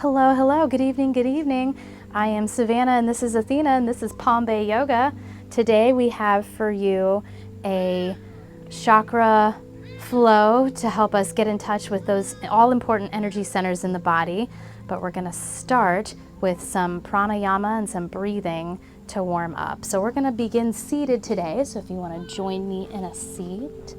Hello, hello, good evening, good evening. I am Savannah and this is Athena and this is Palm Bay Yoga. Today we have for you a chakra flow to help us get in touch with those all important energy centers in the body. But we're going to start with some pranayama and some breathing to warm up. So we're going to begin seated today. So if you want to join me in a seat,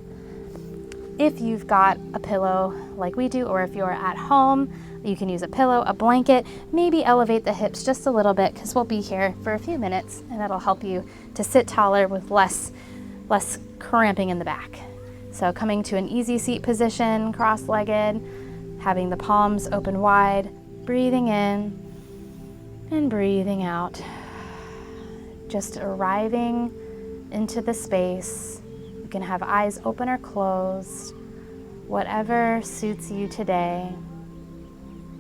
if you've got a pillow like we do, or if you're at home, you can use a pillow, a blanket, maybe elevate the hips just a little bit because we'll be here for a few minutes and that'll help you to sit taller with less cramping in the back. So coming to an easy seat position, cross-legged, having the palms open wide, breathing in and breathing out. Just arriving into the space. You can have eyes open or closed, whatever suits you today.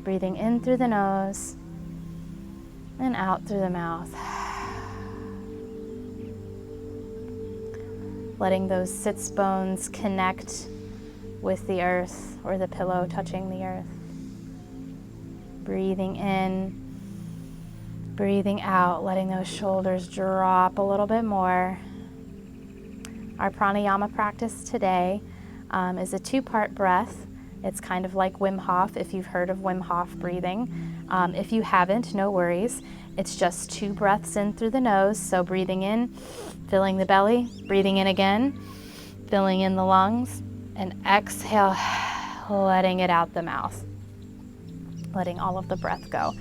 Breathing in through the nose and out through the mouth. Letting those sits bones connect with the earth or the pillow touching the earth. Breathing in, breathing out, letting those shoulders drop a little bit more. Our pranayama practice today is a two-part breath. It's kind of like Wim Hof, if you've heard of Wim Hof breathing. If you haven't, no worries. It's just 2 breaths in through the nose. So breathing in, filling the belly, breathing in again, filling in the lungs, and exhale, letting it out the mouth, letting all of the breath go.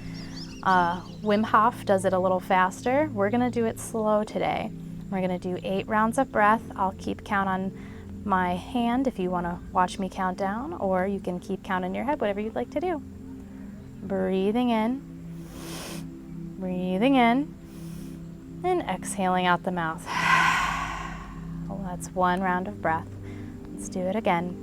Wim Hof does it a little faster. We're gonna do it slow today. We're gonna do 8 rounds of breath. I'll keep count on my hand if you want to watch me count down, or you can keep count in your head, whatever you'd like to do. Breathing in, and exhaling out the mouth. Well, that's 1 round of breath. Let's do it again.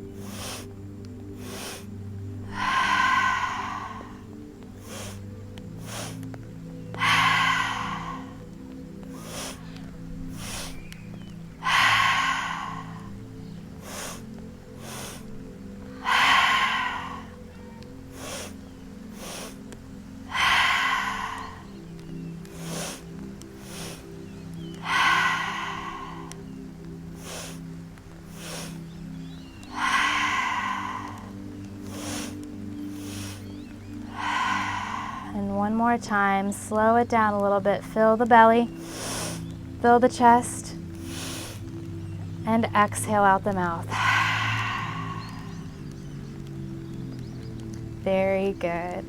One more time, slow it down a little bit. Fill the belly, fill the chest, and exhale out the mouth. Very good.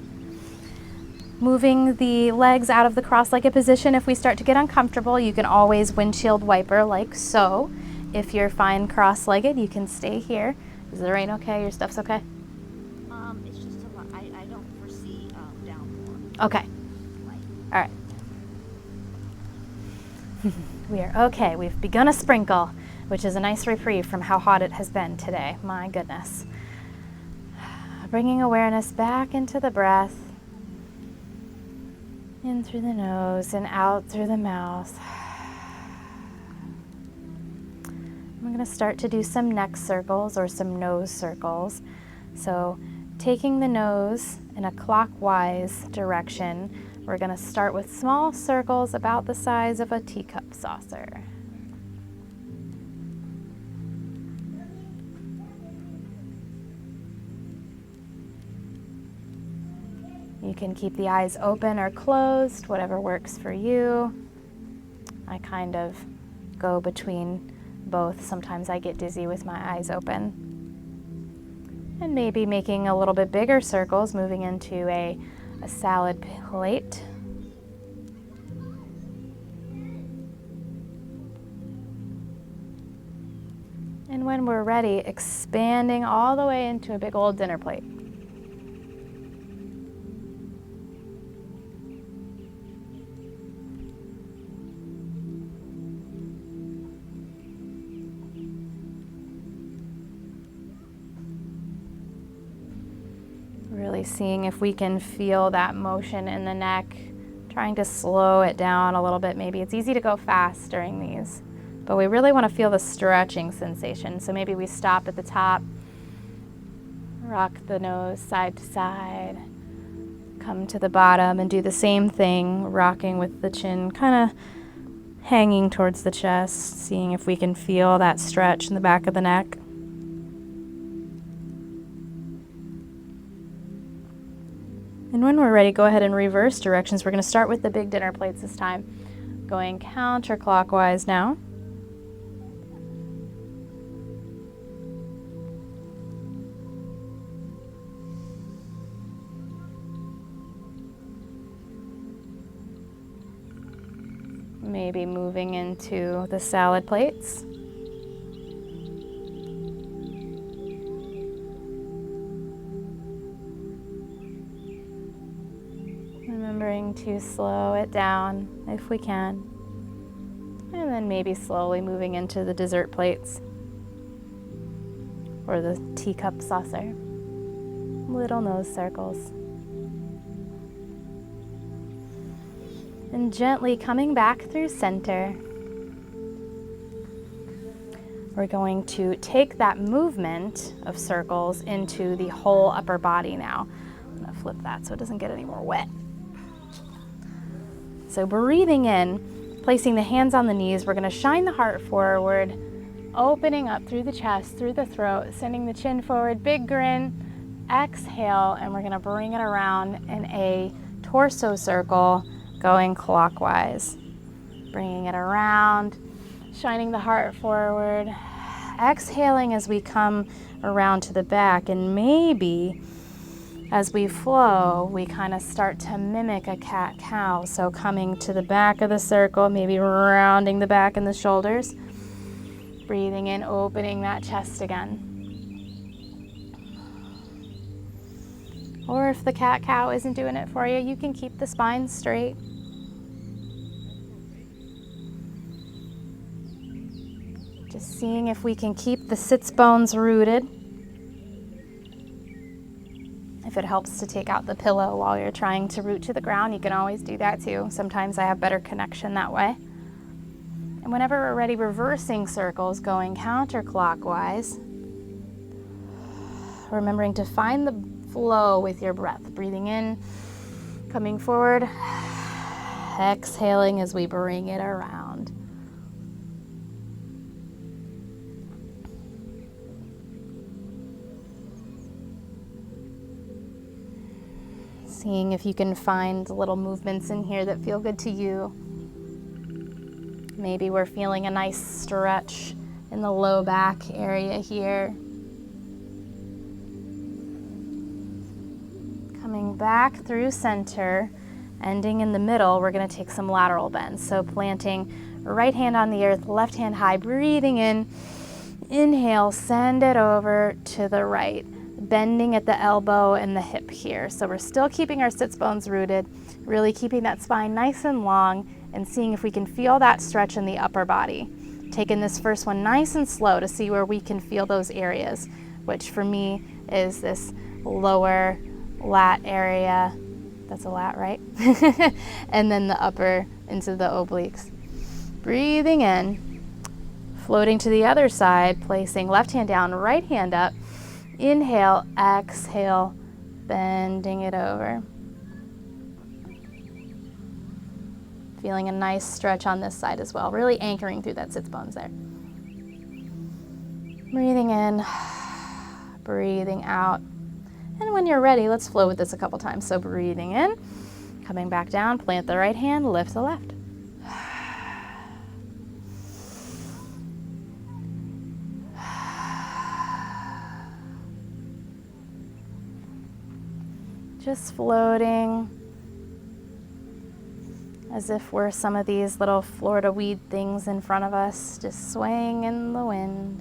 Moving the legs out of the cross-legged position. If we start to get uncomfortable, you can always windshield wiper like so. If you're fine cross-legged, you can stay here. Is the rain okay? Your stuff's okay? It's just a lot. I don't foresee downpour. Okay. All right. We are okay. We've begun a sprinkle, which is a nice reprieve from how hot it has been today. My goodness. Bringing awareness back into the breath. In through the nose and out through the mouth. I'm going to start to do some neck circles or some nose circles. So taking the nose in a clockwise direction, we're going to start with small circles about the size of a teacup saucer. You can keep the eyes open or closed, whatever works for you. I kind of go between both. Sometimes I get dizzy with my eyes open. And maybe making a little bit bigger circles, moving into a salad plate. And when we're ready, expanding all the way into a big old dinner plate. Really seeing if we can feel that motion in the neck, trying to slow it down a little bit. Maybe it's easy to go fast during these, but we really want to feel the stretching sensation. So maybe we stop at the top, rock the nose side to side, Come to the bottom and do the same thing, rocking with the chin kind of hanging towards the chest, seeing if we can feel that stretch in the back of the neck. And when we're ready, go ahead and reverse directions. We're going to start with the big dinner plates this time, going counterclockwise now. Maybe moving into the salad plates. Remembering to slow it down if we can. And then maybe slowly moving into the dessert plates or the teacup saucer. Little nose circles. And gently coming back through center, we're going to take that movement of circles into the whole upper body now. I'm going to flip that so it doesn't get any more wet. So breathing in, placing the hands on the knees, we're going to shine the heart forward, opening up through the chest, through the throat, sending the chin forward, big grin, exhale, and we're going to bring it around in a torso circle, going clockwise. Bringing it around, shining the heart forward, exhaling as we come around to the back, and maybe as we flow, we kind of start to mimic a cat-cow. So coming to the back of the circle, maybe rounding the back and the shoulders, breathing in, opening that chest again. Or if the cat-cow isn't doing it for you, you can keep the spine straight. Just seeing if we can keep the sits bones rooted. If it helps to take out the pillow while you're trying to root to the ground, you can always do that too. Sometimes I have better connection that way. And whenever we're ready, reversing circles, going counterclockwise. Remembering to find the flow with your breath. Breathing in, coming forward, exhaling as we bring it around. Seeing if you can find little movements in here that feel good to you. Maybe we're feeling a nice stretch in the low back area here. Coming back through center, ending in the middle, we're going to take some lateral bends. So planting right hand on the earth, left hand high, breathing in. Inhale, send it over to the right. Bending at the elbow and the hip here. So we're still keeping our sits bones rooted, really keeping that spine nice and long and seeing if we can feel that stretch in the upper body. Taking this first one nice and slow to see where we can feel those areas, which for me is this lower lat area. That's a lat, right? And then the upper into the obliques. Breathing in, floating to the other side, placing left hand down, right hand up. Inhale, exhale, bending it over. Feeling a nice stretch on this side as well, really anchoring through that sits bones there. Breathing in, breathing out. And when you're ready, let's flow with this a couple times. So breathing in, coming back down, plant the right hand, lift the left. Just floating as if we're some of these little Florida weed things in front of us, just swaying in the wind.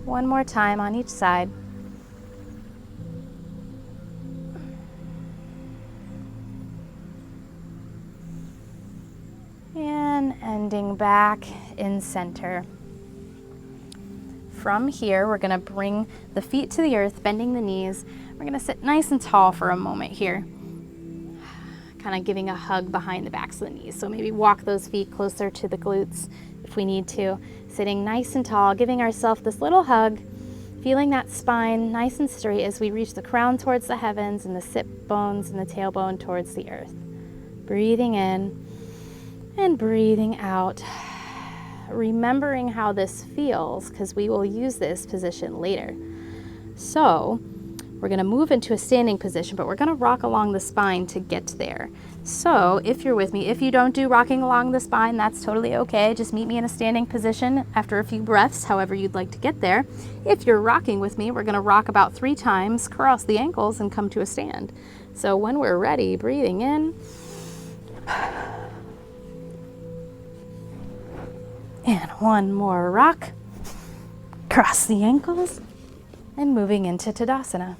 One more time on each side. And ending back in center. From here, we're gonna bring the feet to the earth, bending the knees. We're gonna sit nice and tall for a moment here. Kind of giving a hug behind the backs of the knees. So maybe walk those feet closer to the glutes if we need to. Sitting nice and tall, giving ourselves this little hug Feeling that spine nice and straight as we reach the crown towards the heavens and the sit bones and the tailbone towards the earth. Breathing in and breathing out. Remembering how this feels, because we will use this position later. So we're going to move into a standing position, but we're going to rock along the spine to get there. So if you're with me, if you don't do rocking along the spine, that's totally okay. Just meet me in a standing position after a few breaths, however you'd like to get there. If you're rocking with me, we're going to rock about 3 times, cross the ankles, and come to a stand. So when we're ready, breathing in. And one more rock, cross the ankles, and moving into Tadasana.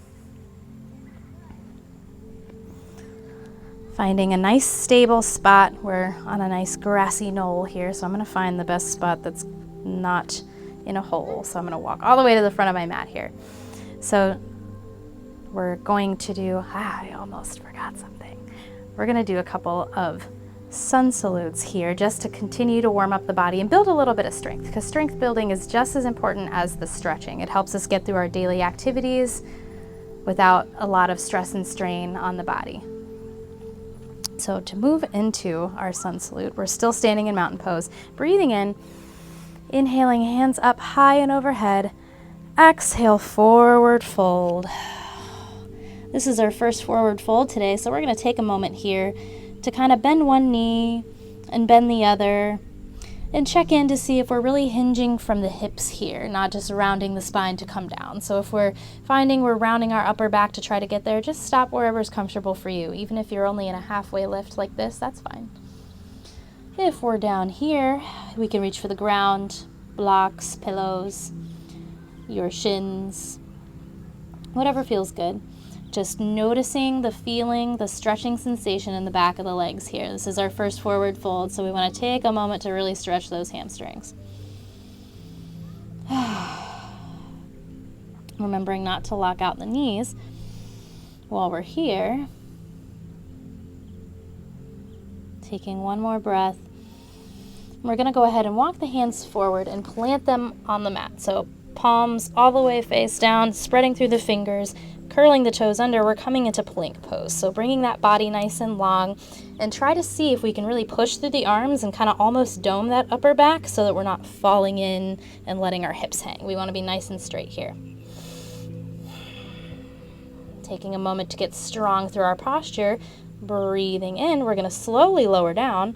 Finding a nice stable spot. We're on a nice grassy knoll here, so I'm going to find the best spot that's not in a hole. So I'm going to walk all the way to the front of my mat here. So we're going to do, I almost forgot something. We're going to do a couple of sun salutes here just to continue to warm up the body and build a little bit of strength, because strength building is just as important as the stretching. It helps us get through our daily activities without a lot of stress and strain on the body. So to move into our sun salute, we're still standing in mountain pose. Breathing in, inhaling, hands up high and overhead. Exhale, forward fold. This is our first forward fold today, so we're going to take a moment here to kind of bend one knee and bend the other and check in to see if we're really hinging from the hips here, not just rounding the spine to come down. So if we're finding we're rounding our upper back to try to get there, just stop wherever's comfortable for you. Even if you're only in a halfway lift like this, that's fine. If we're down here, we can reach for the ground, blocks, pillows, your shins, whatever feels good. Just noticing the feeling, the stretching sensation in the back of the legs here. This is our first forward fold, so we want to take a moment to really stretch those hamstrings. Remembering not to lock out the knees while we're here. Taking one more breath. We're going to go ahead and walk the hands forward and plant them on the mat. So palms all the way face down, spreading through the fingers, curling the toes under. We're coming into plank pose. So bringing that body nice and long, and try to see if we can really push through the arms and kind of almost dome that upper back so that we're not falling in and letting our hips hang. We want to be nice and straight here. Taking a moment to get strong through our posture. Breathing in, we're going to slowly lower down,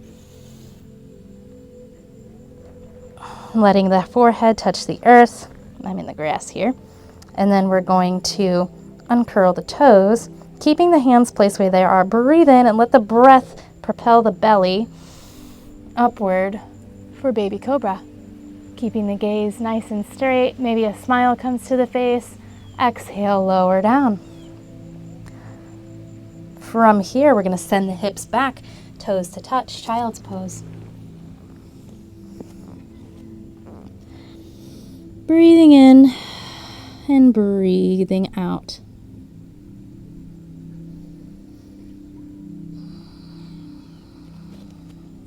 letting the forehead touch the earth. I'm in the grass here. And then we're going to uncurl the toes, keeping the hands placed where they are. Breathe in and let the breath propel the belly upward for baby cobra. Keeping the gaze nice and straight. Maybe a smile comes to the face. Exhale, lower down. From here, we're going to send the hips back, toes to touch, child's pose. Breathing in and breathing out.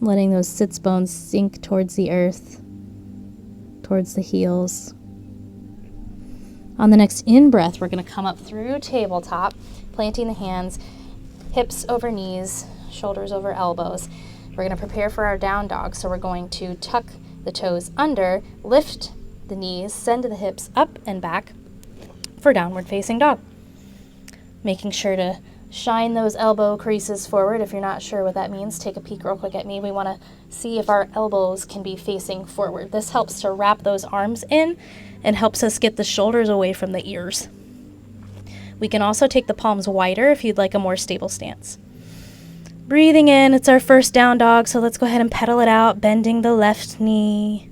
Letting those sits bones sink towards the earth, towards the heels. On the next in-breath, we're going to come up through tabletop, planting the hands, hips over knees, shoulders over elbows. We're going to prepare for our down dog, so we're going to tuck the toes under, lift the knees, send the hips up and back for downward facing dog. Making sure to shine those elbow creases forward. If you're not sure what that means, take a peek real quick at me. We want to see if our elbows can be facing forward. This helps to wrap those arms in and helps us get the shoulders away from the ears. We can also take the palms wider if you'd like a more stable stance. Breathing in, it's our first down dog, so let's go ahead and pedal it out, bending the left knee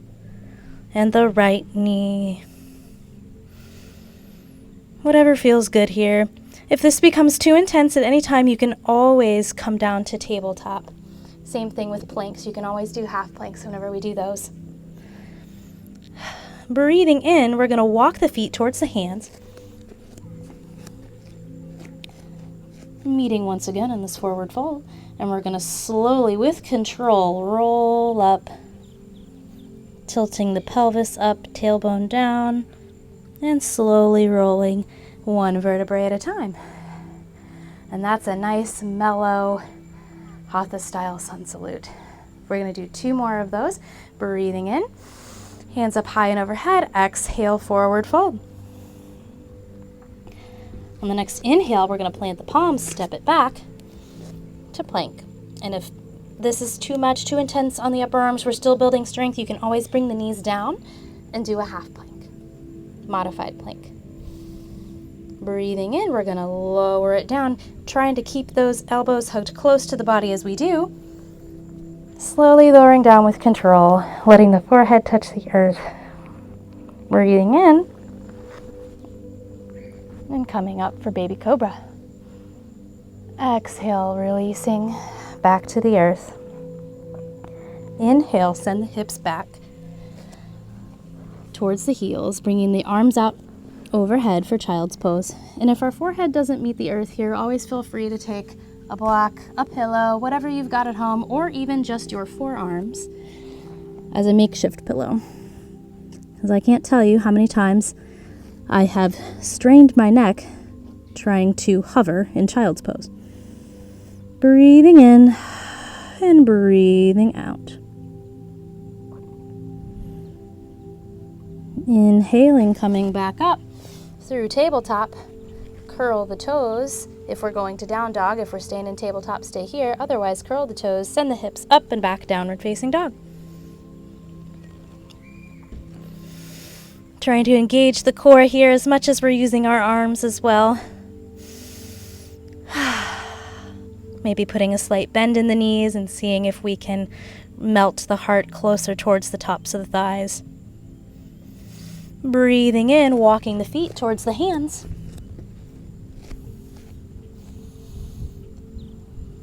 and the right knee. Whatever feels good here. If this becomes too intense at any time, you can always come down to tabletop. Same thing with planks. You can always do half planks whenever we do those. Breathing in, we're going to walk the feet towards the hands. Meeting once again in this forward fold. And we're going to slowly, with control, roll up. Tilting the pelvis up, tailbone down, and slowly rolling one vertebrae at a time. And that's a nice, mellow, Hatha-style sun salute. We're going to do 2 more of those. Breathing in, hands up high and overhead. Exhale, forward fold. On the next inhale, we're going to plant the palms, step it back to plank. And if this is too much, too intense on the upper arms, we're still building strength, you can always bring the knees down and do a half plank, modified plank. Breathing in, we're going to lower it down, trying to keep those elbows hugged close to the body as we do. Slowly lowering down with control, letting the forehead touch the earth. Breathing in, and coming up for baby cobra. Exhale, releasing back to the earth. Inhale, send the hips back towards the heels, bringing the arms out overhead for child's pose. And if our forehead doesn't meet the earth here, always feel free to take a block, a pillow, whatever you've got at home, or even just your forearms as a makeshift pillow. Because I can't tell you how many times I have strained my neck trying to hover in child's pose. Breathing in and breathing out. Inhaling, coming back up through tabletop. Curl the toes if we're going to down dog. If we're staying in tabletop, stay here. Otherwise, curl the toes, send the hips up and back, downward facing dog. Trying to engage the core here as much as we're using our arms as well. Maybe putting a slight bend in the knees and seeing if we can melt the heart closer towards the tops of the thighs. Breathing in, walking the feet towards the hands.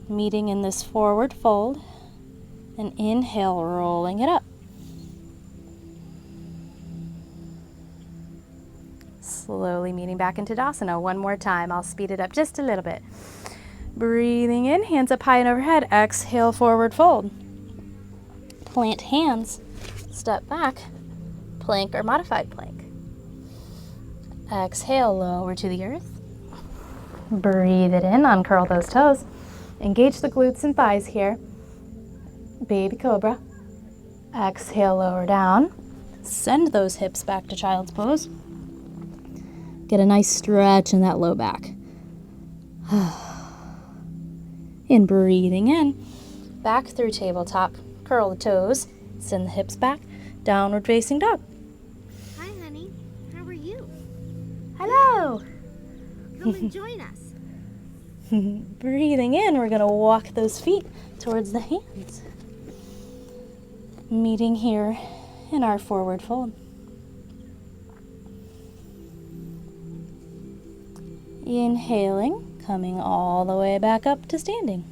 Meeting in this forward fold. And inhale, rolling it up. Slowly meeting back into Tadasana. One more time. I'll speed it up just a little bit. Breathing in, hands up high and overhead. Exhale, forward fold. Plant hands. Step back. Plank or modified plank. Exhale, lower to the earth. Breathe it in, uncurl those toes. Engage the glutes and thighs here. Baby cobra. Exhale, lower down. Send those hips back to child's pose. Get a nice stretch in that low back. And breathing in, back through tabletop. Curl the toes, send the hips back, downward facing dog. Hi, honey. How are you? Hello. Come and join us. Breathing in, we're going to walk those feet towards the hands. Meeting here in our forward fold. Inhaling, coming all the way back up to standing.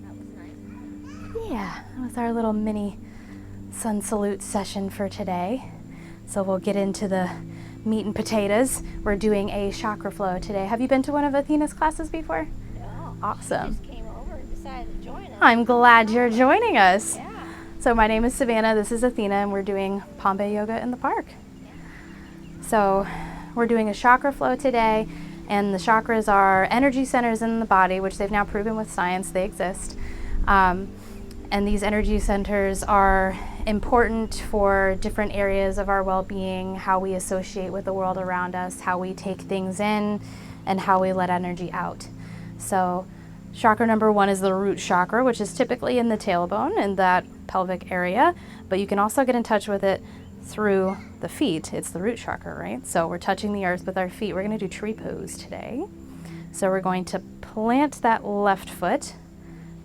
That was nice. Yeah, that was our little mini sun salute session for today. So we'll get into the meat and potatoes. We're doing a chakra flow today. Have you been to one of Athena's classes before? No. Awesome. She just came over and decided to join us. I'm glad you're joining us. Yeah. So my name is Savannah, this is Athena, and we're doing Pombe yoga in the park. So we're doing a chakra flow today, and the chakras are energy centers in the body, which they've now proven with science they exist. And these energy centers are important for different areas of our well-being, how we associate with the world around us, how we take things in, and how we let energy out. So chakra number 1 is the root chakra, which is typically in the tailbone, in that pelvic area, but you can also get in touch with it through the feet. It's the root chakra, right? So we're touching the earth with our feet. We're going to do tree pose today. So we're going to plant that left foot,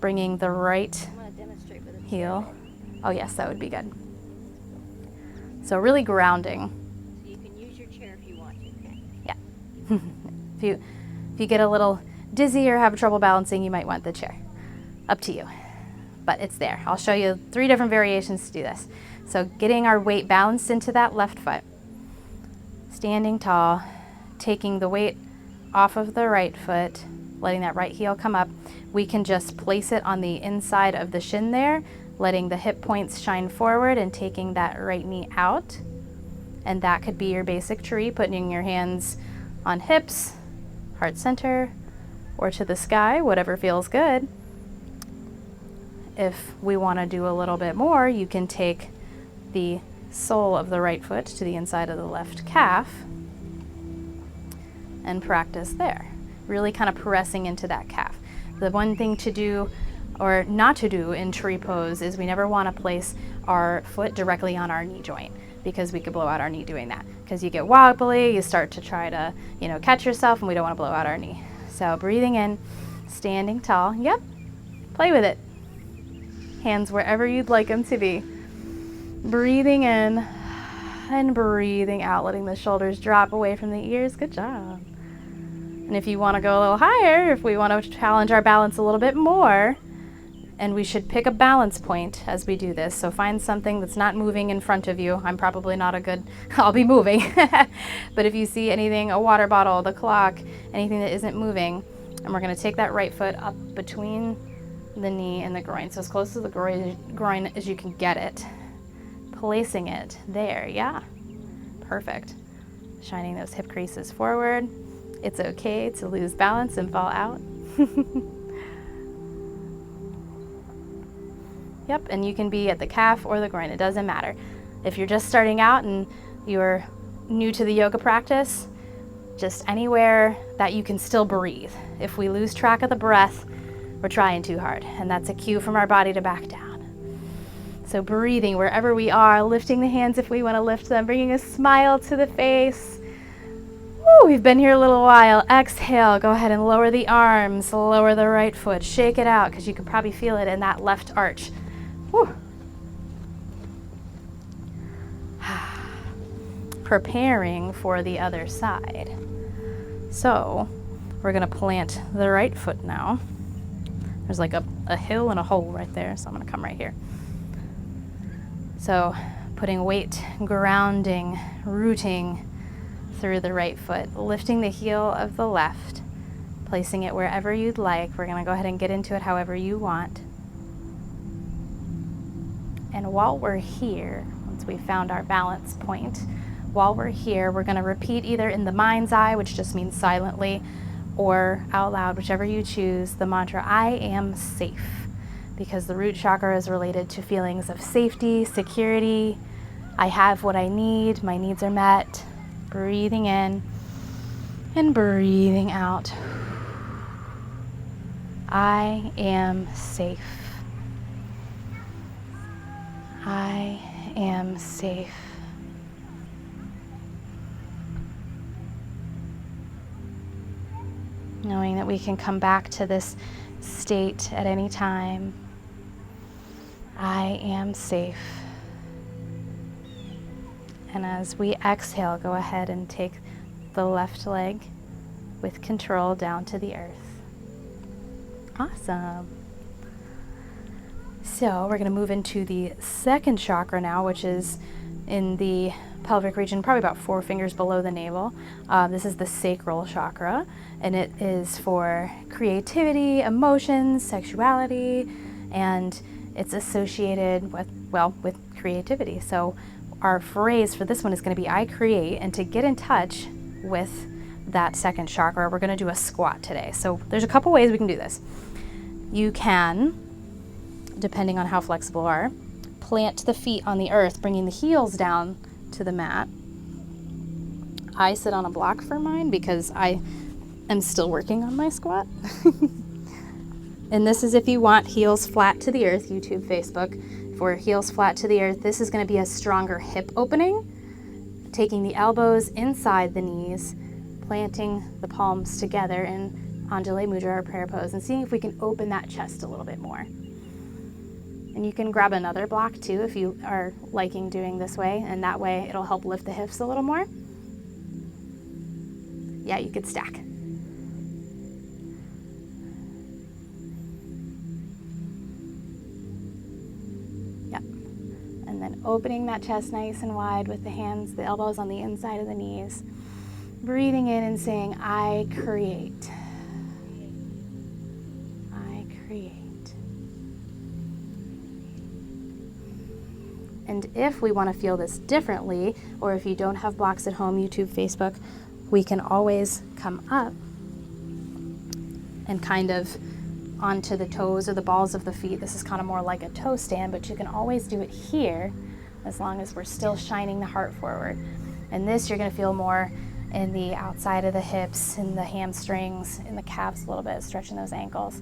bringing the right I'm going to demonstrate with a heel. chair. Oh yes, that would be good. So really grounding. So you can use your chair if you want to. Okay? Yeah. If you get a little dizzy or have trouble balancing, you might want the chair. Up to you. But it's there. I'll show you 3 different variations to do this. So getting our weight balanced into that left foot. Standing tall, taking the weight off of the right foot, letting that right heel come up. We can just place it on the inside of the shin there, letting the hip points shine forward and taking that right knee out. And that could be your basic tree, putting your hands on hips, heart center, or to the sky, whatever feels good. If we want to do a little bit more, you can take the sole of the right foot to the inside of the left calf and practice there. Really kind of pressing into that calf. The one thing to do or not to do in tree pose is we never want to place our foot directly on our knee joint, because we could blow out our knee doing that. Because you get wobbly, you start to try to, catch yourself, and we don't want to blow out our knee. So breathing in, standing tall. Yep, play with it. Hands wherever you'd like them to be. Breathing in and breathing out, letting the shoulders drop away from the ears. Good job. And if you want to go a little higher, if we want to challenge our balance a little bit more, and we should pick a balance point as we do this. So find something that's not moving in front of you. I'm probably not a good, I'll be moving. But if you see anything, a water bottle, the clock, anything that isn't moving, and we're going to take that right foot up between the knee and the groin. So as close to the groin as you can get it. Placing it there, yeah. Perfect. Shining those hip creases forward. It's okay to lose balance and fall out. Yep, and you can be at the calf or the groin, it doesn't matter. If you're just starting out and you're new to the yoga practice, just anywhere that you can still breathe. If we lose track of the breath, we're trying too hard, and that's a cue from our body to back down. So breathing wherever we are, lifting the hands if we want to lift them, bringing a smile to the face. Woo, we've been here a little while. Exhale, go ahead and lower the arms, lower the right foot, shake it out, because you can probably feel it in that left arch. Whew. Preparing for the other side. So we're going to plant the right foot now. There's like a hill and a hole right there, so I'm going to come right here. So putting weight, grounding, rooting through the right foot, lifting the heel of the left, placing it wherever you'd like. We're going to go ahead and get into it however you want. And while we're here, once we found our balance point, while we're here, we're going to repeat either in the mind's eye, which just means silently, or out loud, whichever you choose, the mantra, I am safe, because the root chakra is related to feelings of safety, security. I have what I need, my needs are met. Breathing in and breathing out. I am safe. I am safe. Knowing that we can come back to this state at any time. I am safe. And as we exhale, go ahead and take the left leg with control down to the earth. Awesome. So we're going to move into the second chakra now, which is in the pelvic region, probably about 4 fingers below the navel. This is the sacral chakra, and it is for creativity, emotions, sexuality, and it's associated with creativity. So our phrase for this one is going to be I create, and to get in touch with that second chakra, we're going to do a squat today. So there's a couple ways we can do this. You can, depending on how flexible you are, plant the feet on the earth, bringing the heels down to the mat. I sit on a block for mine because I am still working on my squat. And this is if you want heels flat to the earth, YouTube, Facebook. For heels flat to the earth, this is going to be a stronger hip opening, taking the elbows inside the knees, planting the palms together in Anjali Mudra or prayer pose, and seeing if we can open that chest a little bit more. And you can grab another block too if you are liking doing this way, and that way it'll help lift the hips a little more. Yeah, you could stack. Yep. And then opening that chest nice and wide with the hands, the elbows on the inside of the knees. Breathing in and saying, I create. I create. And if we want to feel this differently, or if you don't have blocks at home, YouTube, Facebook, we can always come up and kind of onto the toes or the balls of the feet. This is kind of more like a toe stand, but you can always do it here as long as we're still shining the heart forward. And this you're going to feel more in the outside of the hips, in the hamstrings, in the calves a little bit, stretching those ankles.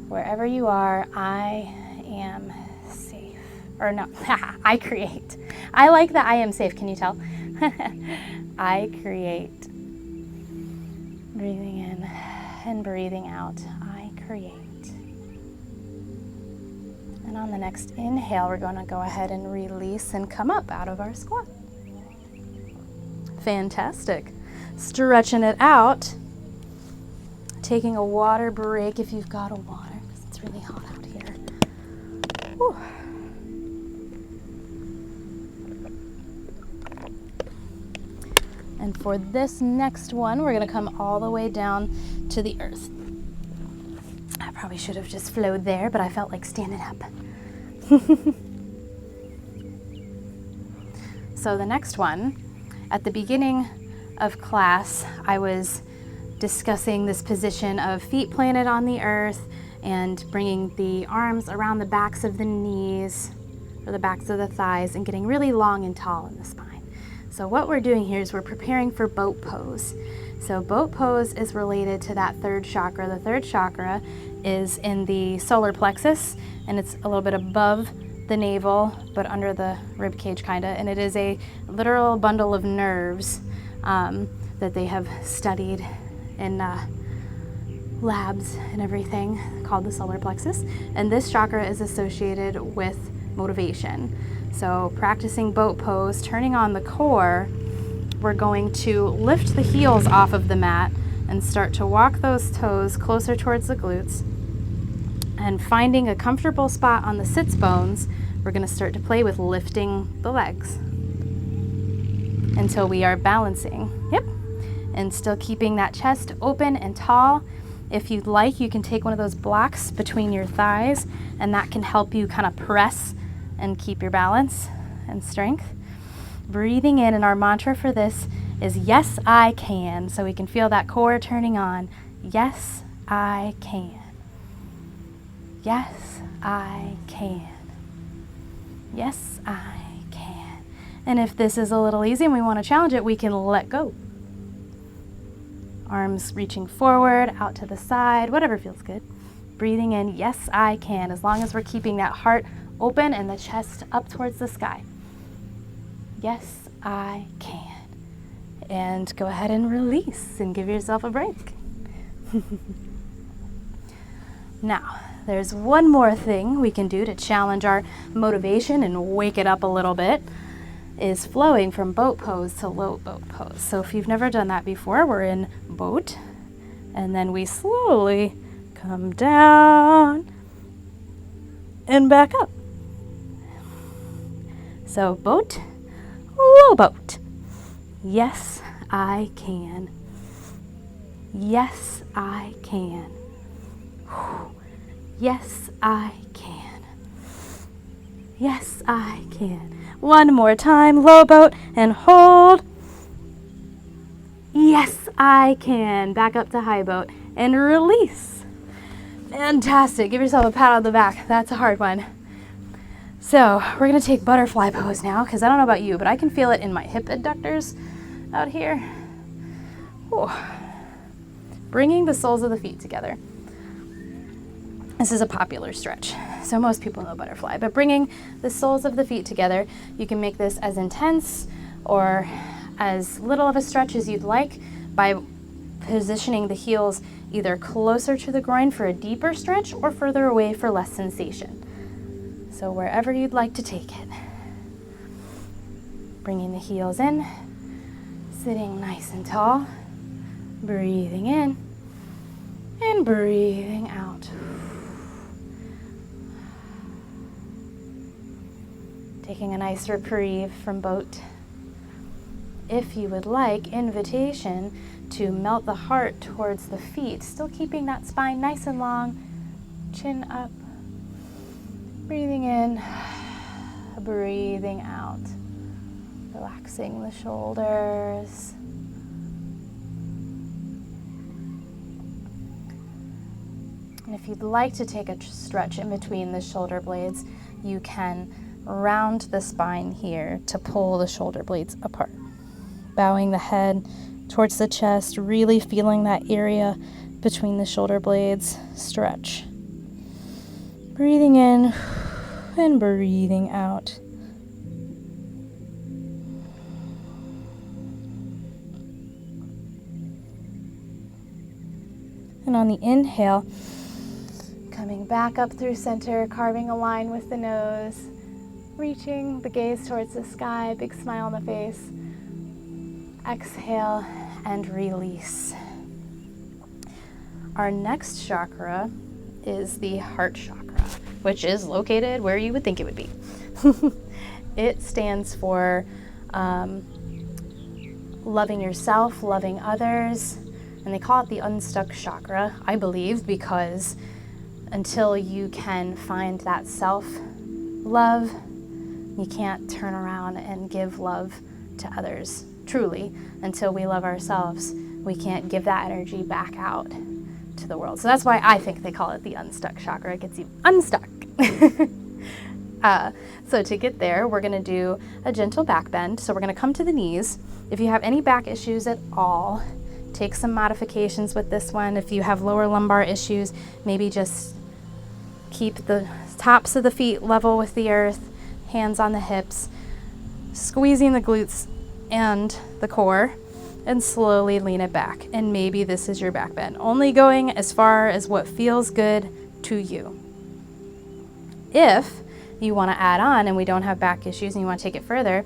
Wherever you are, I am safe. Or no, I create. I like that I am safe, can you tell? I create. Breathing in and breathing out, I create. And on the next inhale, we're going to go ahead and release and come up out of our squat. Fantastic. Stretching it out. Taking a water break if you've got a water, because it's really hot out here. Whew. And for this next one, we're going to come all the way down to the earth. I probably should have just flowed there, but I felt like standing up. So the next one, at the beginning of class, I was discussing this position of feet planted on the earth and bringing the arms around the backs of the knees or the backs of the thighs and getting really long and tall in the spine. So what we're doing here is we're preparing for boat pose. So boat pose is related to that third chakra. The third chakra is in the solar plexus, and it's a little bit above the navel, but under the rib cage kinda, and it is a literal bundle of nerves that they have studied in labs and everything, called the solar plexus. And this chakra is associated with motivation. So practicing boat pose, turning on the core, we're going to lift the heels off of the mat and start to walk those toes closer towards the glutes. And finding a comfortable spot on the sits bones, we're going to start to play with lifting the legs until we are balancing. Yep. And still keeping that chest open and tall. If you'd like, you can take one of those blocks between your thighs, and that can help you kind of press and keep your balance and strength. Breathing in, and our mantra for this is yes, I can. So we can feel that core turning on. Yes, I can. Yes, I can. Yes, I can. And if this is a little easy and we want to challenge it, we can let go. Arms reaching forward, out to the side, whatever feels good. Breathing in, yes, I can, as long as we're keeping that heart open and the chest up towards the sky. Yes, I can. And go ahead and release and give yourself a break. Now, there's one more thing we can do to challenge our motivation and wake it up a little bit, is flowing from boat pose to low boat pose. So if you've never done that before, we're in boat, and then we slowly come down and back up. So boat, low boat. Yes, I can. Yes, I can. Yes, I can. Yes, I can. One more time, low boat, and hold. Yes, I can. Back up to high boat, and release. Fantastic. Give yourself a pat on the back. That's a hard one. So we're going to take butterfly pose now, because I don't know about you, but I can feel it in my hip adductors out here. Whew. Bringing the soles of the feet together. This is a popular stretch, so most people know butterfly, but bringing the soles of the feet together, you can make this as intense or as little of a stretch as you'd like by positioning the heels either closer to the groin for a deeper stretch or further away for less sensation. So wherever you'd like to take it. Bringing the heels in, sitting nice and tall, breathing in and breathing out. Taking a nice reprieve from boat. If you would like, invitation to melt the heart towards the feet, still keeping that spine nice and long, chin up, breathing in, breathing out, relaxing the shoulders. And if you'd like to take a stretch in between the shoulder blades, you can round the spine here to pull the shoulder blades apart. Bowing the head towards the chest, really feeling that area between the shoulder blades stretch. Breathing in and breathing out. And on the inhale, coming back up through center, carving a line with the nose, reaching the gaze towards the sky, big smile on the face. Exhale and release. Our next chakra is the heart chakra, which is located where you would think it would be. It stands for loving yourself, loving others, and they call it the unstuck chakra, I believe, because until you can find that self-love, you can't turn around and give love to others. Truly, until we love ourselves, we can't give that energy back out to the world. So that's why I think they call it the unstuck chakra. It gets you unstuck. So to get there, we're going to do a gentle back bend. So we're going to come to the knees. If you have any back issues at all, take some modifications with this one. If you have lower lumbar issues, maybe just keep the tops of the feet level with the earth, hands on the hips, squeezing the glutes and the core, and slowly lean it back. And maybe this is your back bend, only going as far as what feels good to you. If you want to add on and we don't have back issues and you want to take it further,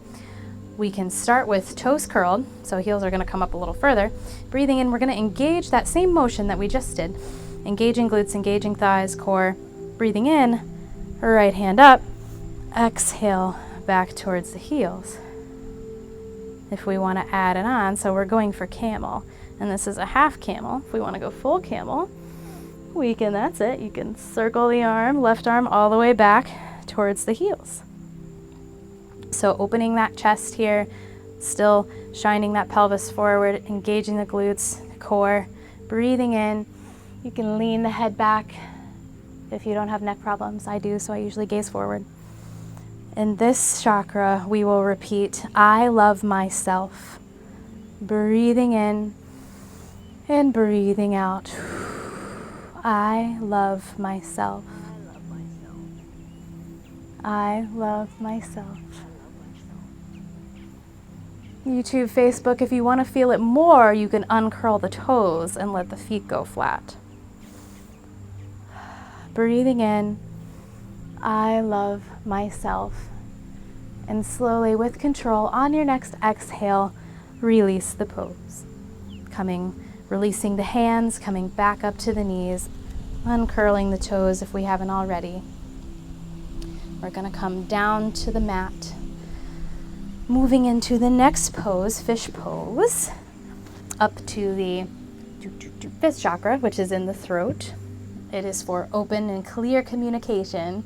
we can start with toes curled, so heels are going to come up a little further. Breathing in, we're going to engage that same motion that we just did, engaging glutes, engaging thighs, core. Breathing in, right hand up, exhale back towards the heels. If we want to add it on, so we're going for camel, and this is a half camel. If we want to go full camel, we can, that's it, you can circle the arm, left arm all the way back towards the heels. So opening that chest here, still shining that pelvis forward, engaging the glutes, the core, breathing in. You can lean the head back if you don't have neck problems. I do, so I usually gaze forward. In this chakra, we will repeat, I love myself. Breathing in and breathing out. I love myself. I love myself. YouTube, Facebook, if you want to feel it more, you can uncurl the toes and let the feet go flat. Breathing in, I love myself. And slowly, with control, on your next exhale, release the pose. Releasing the hands, coming back up to the knees, uncurling the toes if we haven't already. We're going to come down to the mat. Moving into the next pose, fish pose, up to the fifth chakra, which is in the throat. It is for open and clear communication.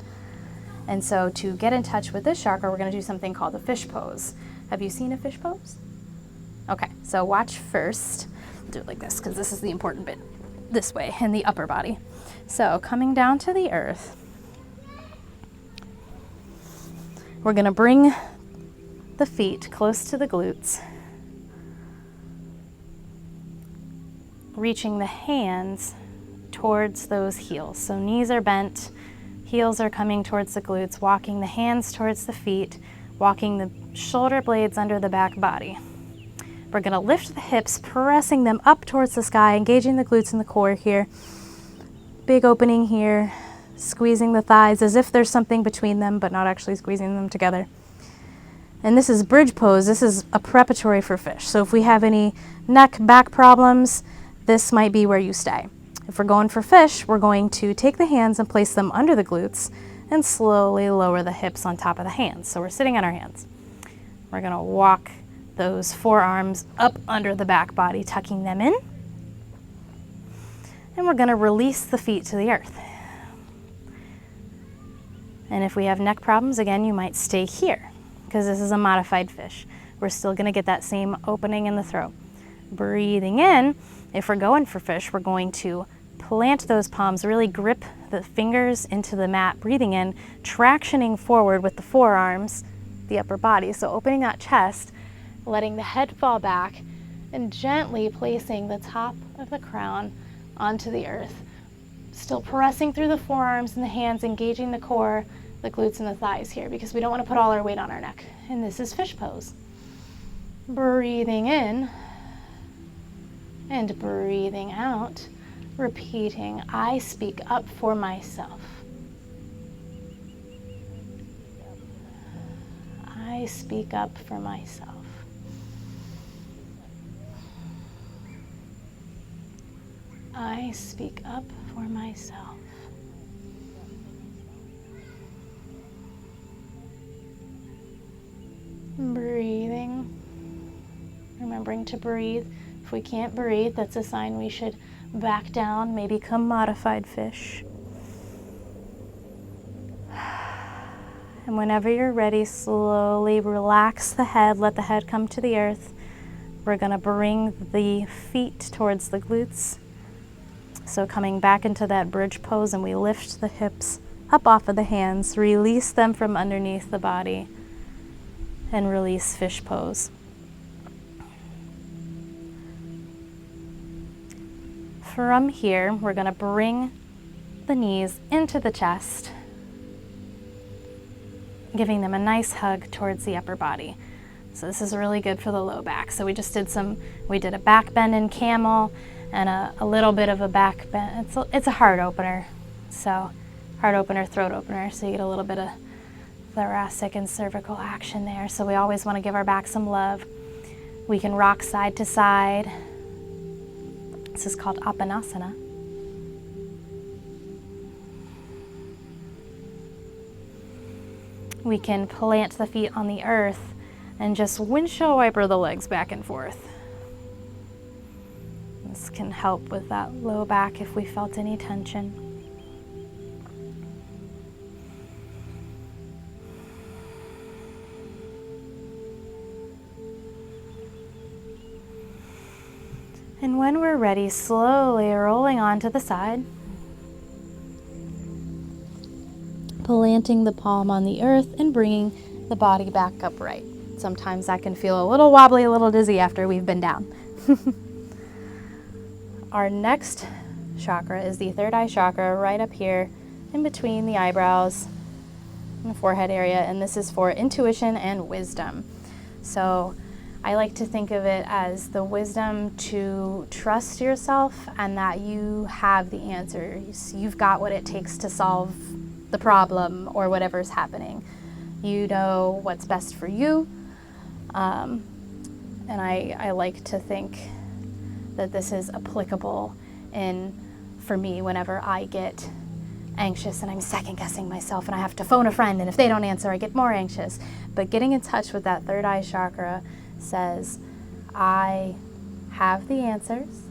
And so to get in touch with this chakra, we're going to do something called the fish pose. Have you seen a fish pose? Okay, so watch first. Do it like this, because this is the important bit. This way, in the upper body. So coming down to the earth, we're going to bring the feet close to the glutes, reaching the hands towards those heels. So knees are bent, heels are coming towards the glutes, walking the hands towards the feet, walking the shoulder blades under the back body. We're going to lift the hips, pressing them up towards the sky, engaging the glutes and the core here. Big opening here, squeezing the thighs as if there's something between them, but not actually squeezing them together. And this is bridge pose. This is a preparatory for fish. So if we have any neck, back problems, this might be where you stay. If we're going for fish, we're going to take the hands and place them under the glutes and slowly lower the hips on top of the hands. So we're sitting on our hands. We're going to walk those forearms up under the back body, tucking them in. And we're going to release the feet to the earth. And if we have neck problems, again, you might stay here because this is a modified fish. We're still going to get that same opening in the throat. Breathing in, if we're going for fish, we're going to plant those palms, really grip the fingers into the mat, breathing in, tractioning forward with the forearms, the upper body. So opening that chest, letting the head fall back, and gently placing the top of the crown onto the earth. Still pressing through the forearms and the hands, engaging the core, the glutes and the thighs here, because we don't want to put all our weight on our neck. And this is fish pose. Breathing in and breathing out, repeating, I speak up for myself. I speak up for myself. I speak up for myself. Breathing. Remembering to breathe. If we can't breathe, that's a sign we should back down, maybe become modified fish. And whenever you're ready, slowly relax the head, let the head come to the earth. We're going to bring the feet towards the glutes. So coming back into that bridge pose, and we lift the hips up off of the hands, release them from underneath the body, and release fish pose. From here, we're going to bring the knees into the chest, giving them a nice hug towards the upper body. So this is really good for the low back. So we did a back bend in camel and a little bit of a back bend. It's a heart opener. So heart opener, throat opener. So you get a little bit of thoracic and cervical action there. So we always want to give our back some love. We can rock side to side. This is called Apanasana. We can plant the feet on the earth and just windshield wiper the legs back and forth. This can help with that low back if we felt any tension. And when we're ready, slowly rolling onto the side, planting the palm on the earth and bringing the body back upright. Sometimes that can feel a little wobbly, a little dizzy after we've been down. Our next chakra is the third eye chakra, right up here in between the eyebrows and the forehead area, and this is for intuition and wisdom. So I like to think of it as the wisdom to trust yourself and that you have the answers. You've got what it takes to solve the problem or whatever's happening. You know what's best for you. And I like to think that this is applicable for me whenever I get anxious and I'm second guessing myself and I have to phone a friend, and if they don't answer, I get more anxious. But getting in touch with that third eye chakra says, I have the answers.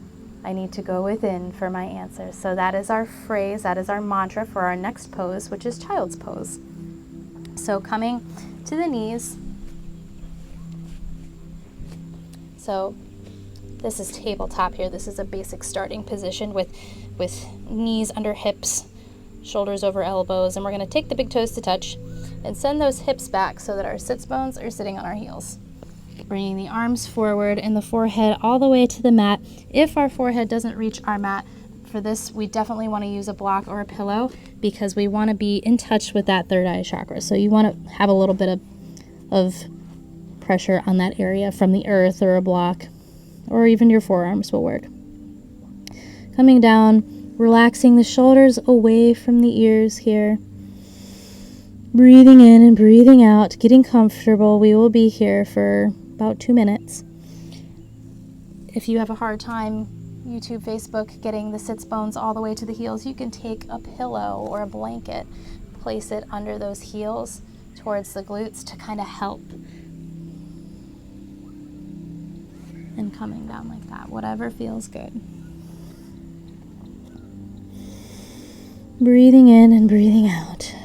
I need to go within for my answers. So that is our phrase, that is our mantra for our next pose, which is child's pose. So coming to the knees. So this is tabletop here. This is a basic starting position with knees under hips, shoulders over elbows, and we're going to take the big toes to touch and send those hips back so that our sits bones are sitting on our heels. Bringing the arms forward and the forehead all the way to the mat. If our forehead doesn't reach our mat, for this we definitely want to use a block or a pillow because we want to be in touch with that third eye chakra. So you want to have a little bit of pressure on that area from the earth or a block, or even your forearms will work. Coming down, relaxing the shoulders away from the ears here. Breathing in and breathing out, getting comfortable. We will be here for about 2 minutes. If you have a hard time, YouTube, Facebook, getting the sits bones all the way to the heels, you can take a pillow or a blanket, place it under those heels towards the glutes to kind of help. And coming down like that, whatever feels good. Breathing in and breathing out.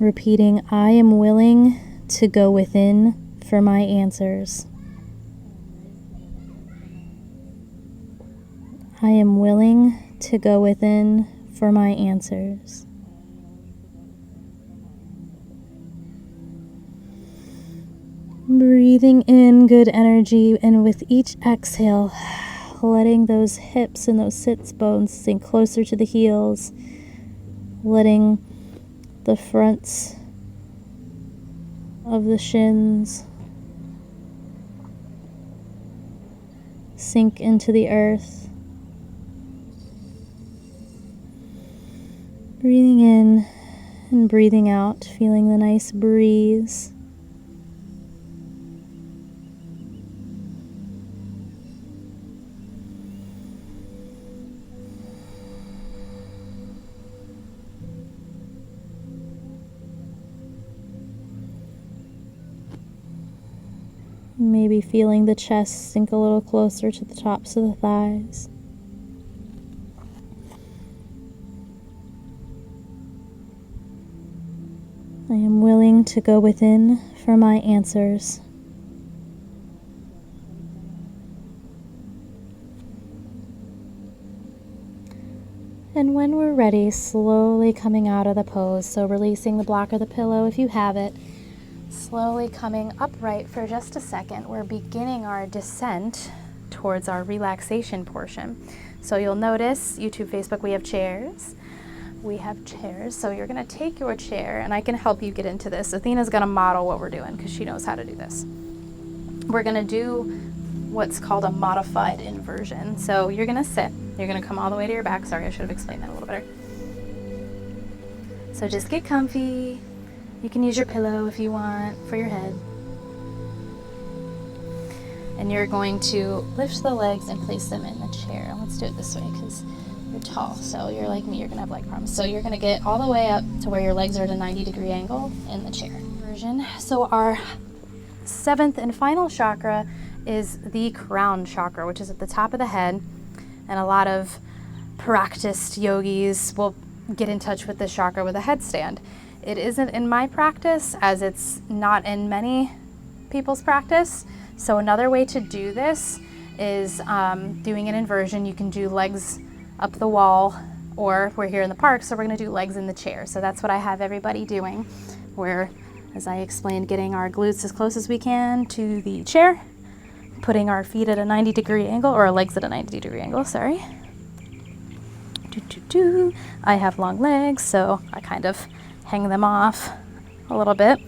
Repeating, I am willing to go within for my answers. I am willing to go within for my answers. Breathing in good energy, and with each exhale, letting those hips and those sits bones sink closer to the heels, letting the fronts of the shins sink into the earth. Breathing in and breathing out, feeling the nice breeze. Maybe feeling the chest sink a little closer to the tops of the thighs. I am willing to go within for my answers. And when we're ready, slowly coming out of the pose, so releasing the block or the pillow if you have it, slowly coming upright for just a second. We're beginning our descent towards our relaxation portion. So you'll notice, YouTube, Facebook, we have chairs. So you're going to take your chair, and I can help you get into this. Athena's going to model what we're doing because she knows how to do this. We're going to do what's called a modified inversion. So you're going to sit. You're going to come all the way to your back. Sorry, I should have explained that a little better. So just get comfy. You can use your pillow if you want for your head. And you're going to lift the legs and place them in the chair. Let's do it this way because you're tall. So you're like me, you're going to have leg problems. So you're going to get all the way up to where your legs are at a 90-degree angle in the chair. So our seventh and final chakra is the crown chakra, which is at the top of the head. And a lot of practiced yogis will get in touch with this chakra with a headstand. It isn't in my practice, as it's not in many people's practice. So another way to do this is doing an inversion. You can do legs up the wall, or we're here in the park, so we're going to do legs in the chair. So that's what I have everybody doing, where, as I explained, getting our glutes as close as we can to the chair, putting our feet at a 90-degree angle, or our legs at a 90-degree angle, sorry. I have long legs, so I kind of hang them off a little bit.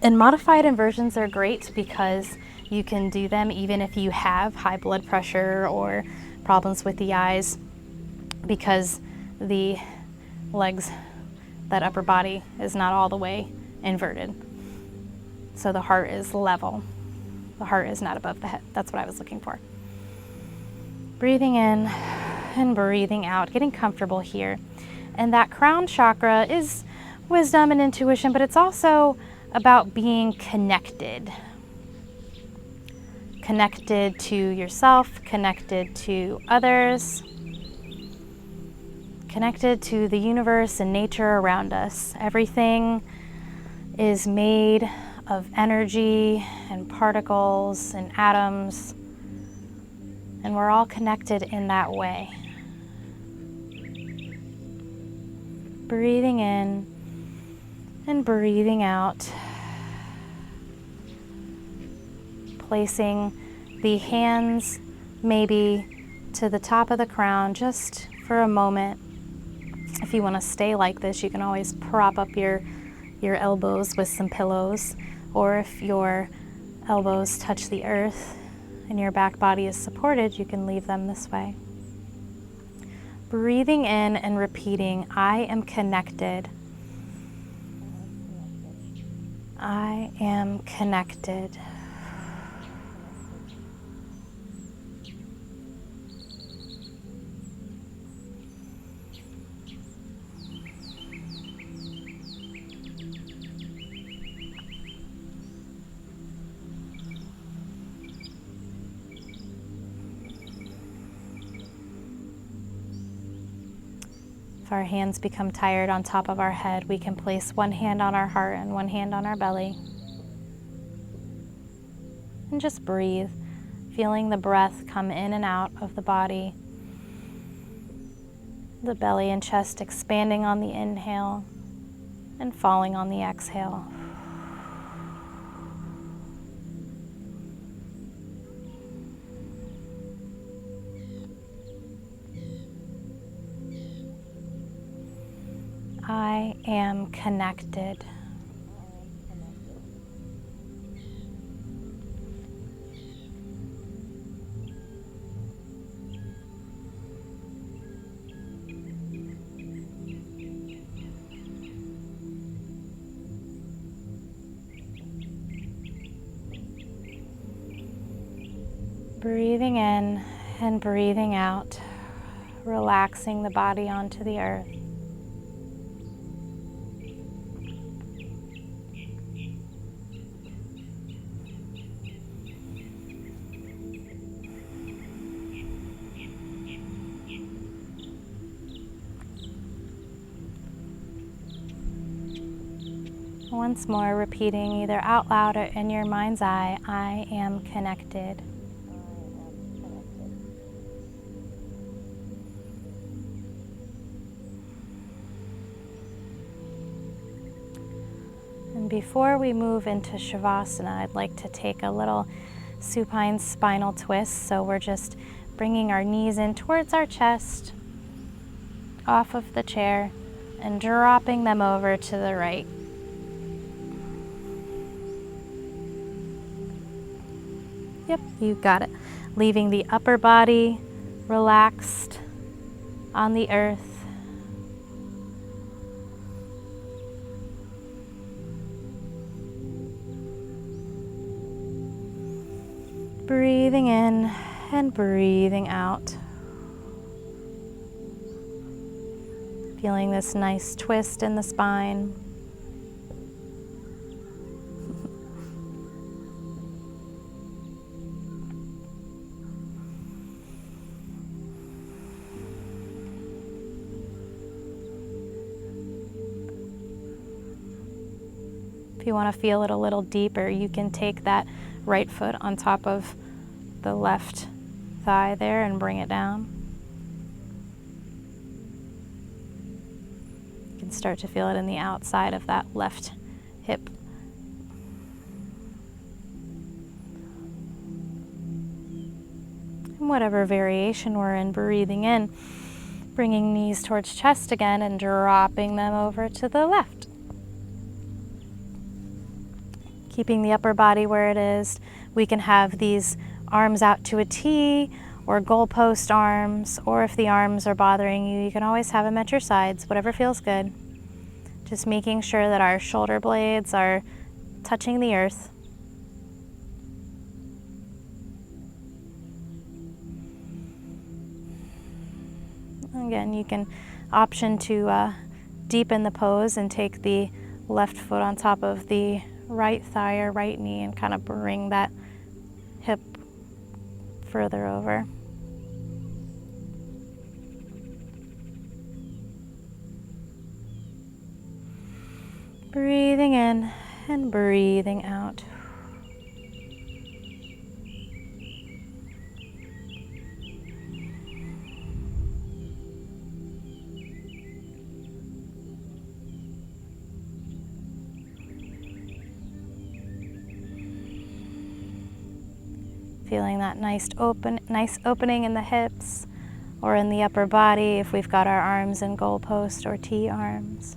And modified inversions are great because you can do them even if you have high blood pressure or problems with the eyes, because the legs, that upper body, is not all the way inverted. So the heart is level. The heart is not above the head. That's what I was looking for. Breathing in and breathing out, getting comfortable here. And that crown chakra is wisdom and intuition, but it's also about being connected. Connected to yourself, connected to others, connected to the universe and nature around us. Everything is made of energy and particles and atoms, and we're all connected in that way. Breathing in and breathing out. Placing the hands maybe to the top of the crown just for a moment. If you want to stay like this, you can always prop up your elbows with some pillows, or if your elbows touch the earth and your back body is supported, you can leave them this way. Breathing in and repeating, I am connected. I am connected. If our hands become tired on top of our head, we can place one hand on our heart and one hand on our belly. And just breathe, feeling the breath come in and out of the body. The belly and chest expanding on the inhale and falling on the exhale. I am connected. Breathing in and breathing out, relaxing the body onto the earth. Once more, repeating either out loud or in your mind's eye, I am connected. And before we move into Shavasana, I'd like to take a little supine spinal twist. So we're just bringing our knees in towards our chest, off of the chair, and dropping them over to the right. Yep, you got it. Leaving the upper body relaxed on the earth. Breathing in and breathing out. Feeling this nice twist in the spine. If you want to feel it a little deeper, you can take that right foot on top of the left thigh there and bring it down. You can start to feel it in the outside of that left hip. And whatever variation we're in, breathing in, bringing knees towards chest again and dropping them over to the left. Keeping the upper body where it is. We can have these arms out to a T or goalpost arms, or if the arms are bothering you, you can always have them at your sides, whatever feels good. Just making sure that our shoulder blades are touching the earth. Again, you can option to deepen the pose and take the left foot on top of the right thigh or right knee and kind of bring that hip further over. Breathing in and breathing out. Feeling that nice opening in the hips or in the upper body if we've got our arms in goalpost or T arms.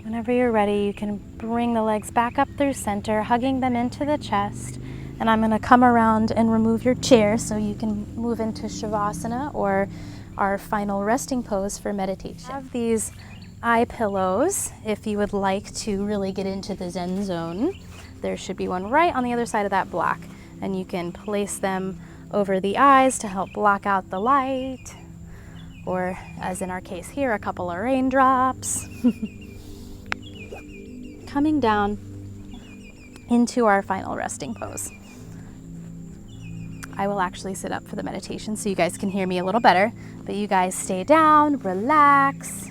Whenever you're ready, you can bring the legs back up through center, hugging them into the chest. And I'm going to come around and remove your chair so you can move into Shavasana, or our final resting pose for meditation. I have these eye pillows if you would like to really get into the Zen zone. There should be one right on the other side of that block, and you can place them over the eyes to help block out the light, or as in our case here, a couple of raindrops. Coming down into our final resting pose. I will actually sit up for the meditation so you guys can hear me a little better. But you guys stay down, relax.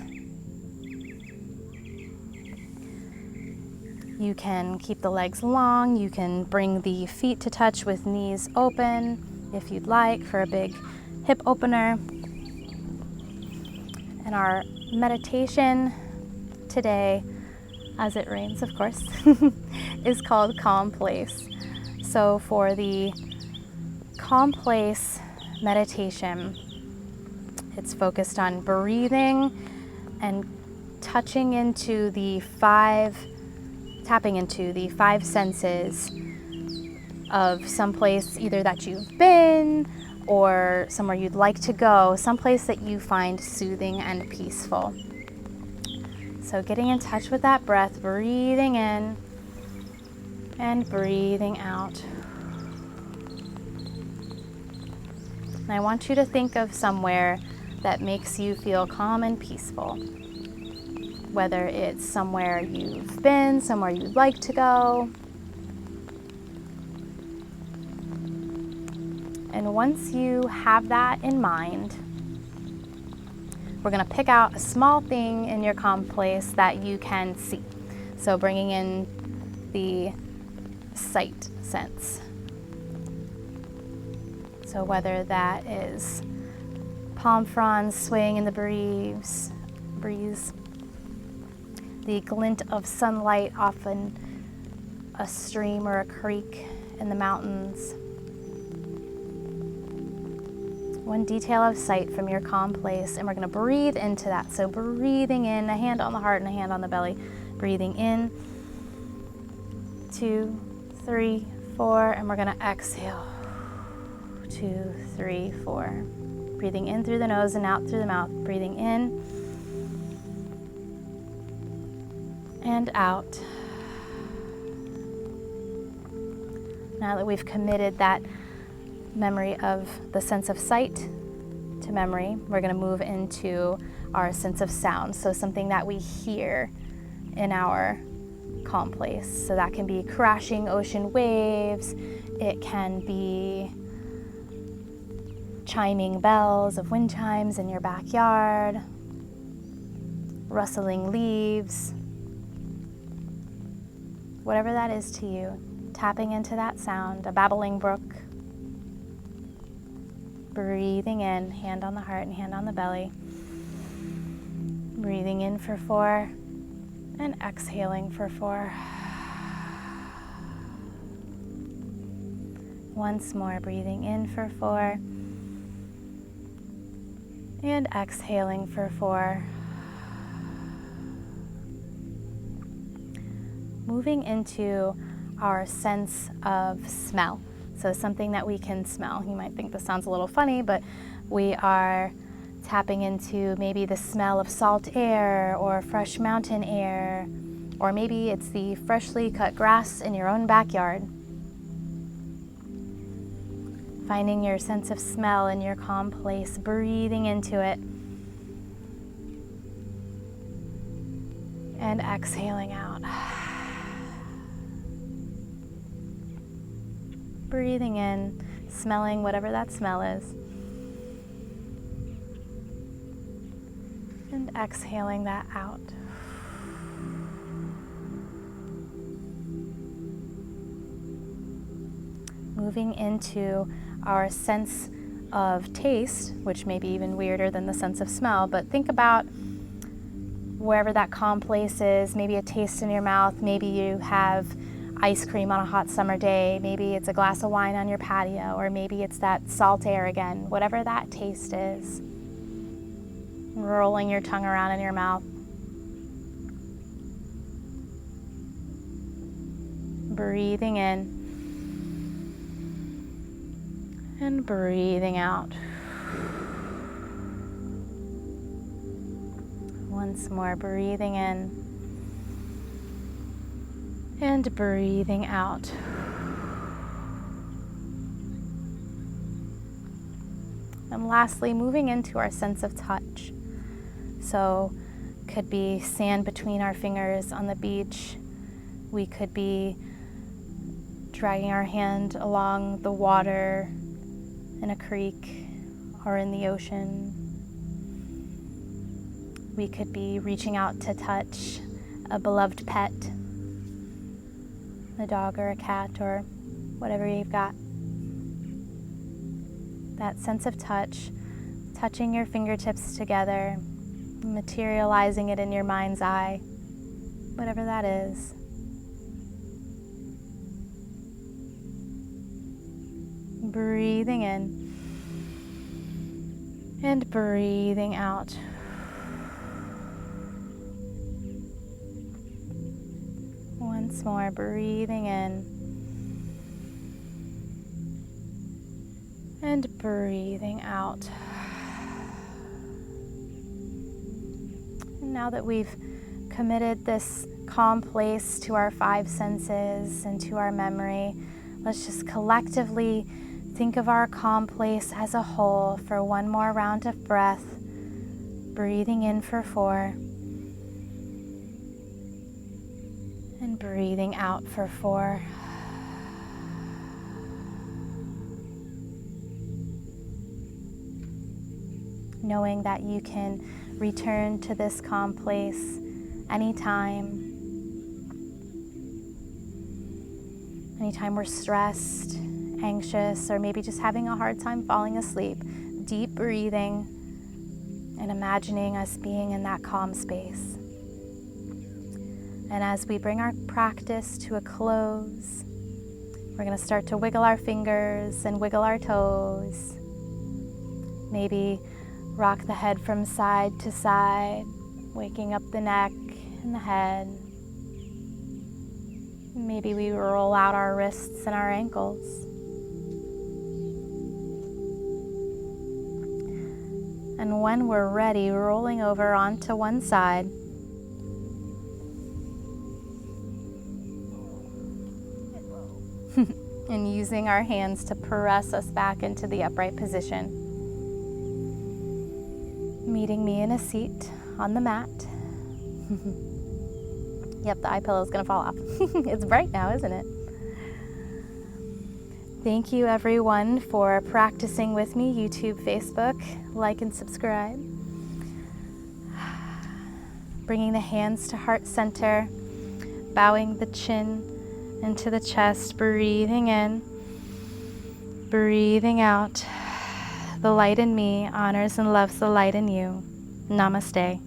You can keep the legs long. You can bring the feet to touch with knees open if you'd like for a big hip opener. And our meditation today, as it rains, of course, is called Calm Place. So for the Calm Place meditation, it's focused on breathing and tapping into the five senses of someplace either that you've been or somewhere you'd like to go, someplace that you find soothing and peaceful. So getting in touch with that breath, breathing in and breathing out. And I want you to think of somewhere that makes you feel calm and peaceful. Whether it's somewhere you've been, somewhere you'd like to go. And once you have that in mind, we're going to pick out a small thing in your calm place that you can see. So bringing in the sight sense. So whether that is palm fronds swaying in the breeze, the glint of sunlight off a stream or a creek in the mountains. One detail of sight from your calm place, and we're going to breathe into that. So breathing in, a hand on the heart and a hand on the belly. Breathing in, 2, 3, 4, and we're going to exhale. 2, 3, 4. Breathing in through the nose and out through the mouth. Breathing in and out. Now that we've committed that memory of the sense of sight to memory, we're going to move into our sense of sound. So something that we hear in our calm place. So that can be crashing ocean waves. It can be chiming bells of wind chimes in your backyard, rustling leaves, whatever that is to you, tapping into that sound, a babbling brook. Breathing in, hand on the heart and hand on the belly. Breathing in for 4 and exhaling for 4. Once more, breathing in for 4 and exhaling for 4. Moving into our sense of smell. So something that we can smell. You might think this sounds a little funny, but we are tapping into maybe the smell of salt air or fresh mountain air, or maybe it's the freshly cut grass in your own backyard. Finding your sense of smell in your calm place, breathing into it, and exhaling out. Breathing in, smelling whatever that smell is, and exhaling that out. Moving into our sense of taste, which may be even weirder than the sense of smell, but think about wherever that calm place is, maybe a taste in your mouth, maybe you have ice cream on a hot summer day, maybe it's a glass of wine on your patio, or maybe it's that salt air again, whatever that taste is. Rolling your tongue around in your mouth. Breathing in and breathing out. Once more, breathing in and breathing out. And lastly, moving into our sense of touch. So could be sand between our fingers on the beach. We could be dragging our hand along the water in a creek or in the ocean. We could be reaching out to touch a beloved pet, a dog or a cat or whatever you've got. That sense of touch, touching your fingertips together, materializing it in your mind's eye, whatever that is. Breathing in and breathing out. Once more, breathing in and breathing out. And now that we've committed this calm place to our 5 senses and to our memory, let's just collectively think of our calm place as a whole for one more round of breath. Breathing in for 4 and breathing out for 4. Knowing that you can return to this calm place anytime. Anytime we're stressed, anxious, or maybe just having a hard time falling asleep. Deep breathing and imagining us being in that calm space. And as we bring our practice to a close, we're going to start to wiggle our fingers and wiggle our toes. Maybe rock the head from side to side, waking up the neck and the head. Maybe we roll out our wrists and our ankles. And when we're ready, rolling over onto one side. And using our hands to press us back into the upright position. Meeting me in a seat on the mat. Yep, the eye pillow is going to fall off. It's bright now, isn't it? Thank you everyone for practicing with me, YouTube, Facebook. Like and subscribe. Bringing the hands to heart center, bowing the chin into the chest, breathing in, breathing out. The light in me honors and loves the light in you. Namaste.